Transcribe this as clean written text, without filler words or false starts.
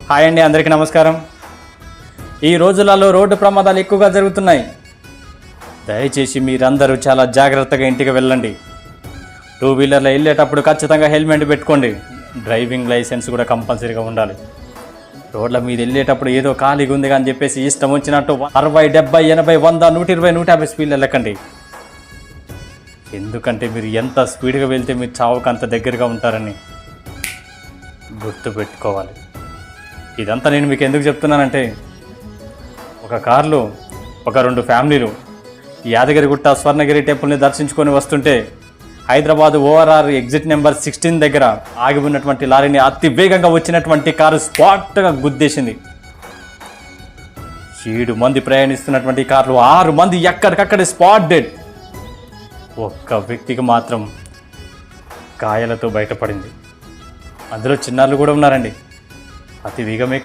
Hi అండి, అందరికీ నమస్కారం. ఈ రోజులలో రోడ్డు ప్రమాదాలు ఎక్కువగా జరుగుతున్నాయి. దయచేసి మీరందరూ చాలా జాగ్రత్తగా ఇంటికి వెళ్ళండి. టూ వీలర్లో వెళ్ళేటప్పుడు ఖచ్చితంగా హెల్మెట్ పెట్టుకోండి. డ్రైవింగ్ లైసెన్స్ కూడా కంపల్సరీగా ఉండాలి. రోడ్ల మీద వెళ్ళేటప్పుడు ఏదో ఖాళీగా ఉంది అని చెప్పేసి ఇష్టం వచ్చినట్టు 60, 70, 80, 100, 120, 150 స్పీడ్లు వెళ్ళకండి. ఎందుకంటే మీరు ఎంత స్పీడ్గా వెళ్తే మీరు చావుకు అంత దగ్గరగా ఉంటారని గుర్తుపెట్టుకోవాలి. ఇదంతా నేను మీకు ఎందుకు చెప్తున్నానంటే, ఒక కార్లో ఒక 2 ఫ్యామిలీలు యాదగిరిగుట్ట స్వర్ణగిరి టెంపుల్ని దర్శించుకొని వస్తుంటే హైదరాబాద్ ఓఆర్ఆర్ ఎగ్జిట్ నెంబర్ 16 దగ్గర ఆగి ఉన్నటువంటి లారీని అతి వేగంగా వచ్చినటువంటి కారు స్పాట్గా గుద్దేసింది. 7 మంది ప్రయాణిస్తున్నటువంటి కార్లు 6 మంది ఎక్కడికక్కడే స్పాట్ డెడ్. ఒక్క వ్యక్తికి మాత్రం గాయాలతో బయటపడింది. అందులో చిన్నారులు కూడా ఉన్నారండి. అతి వేగమే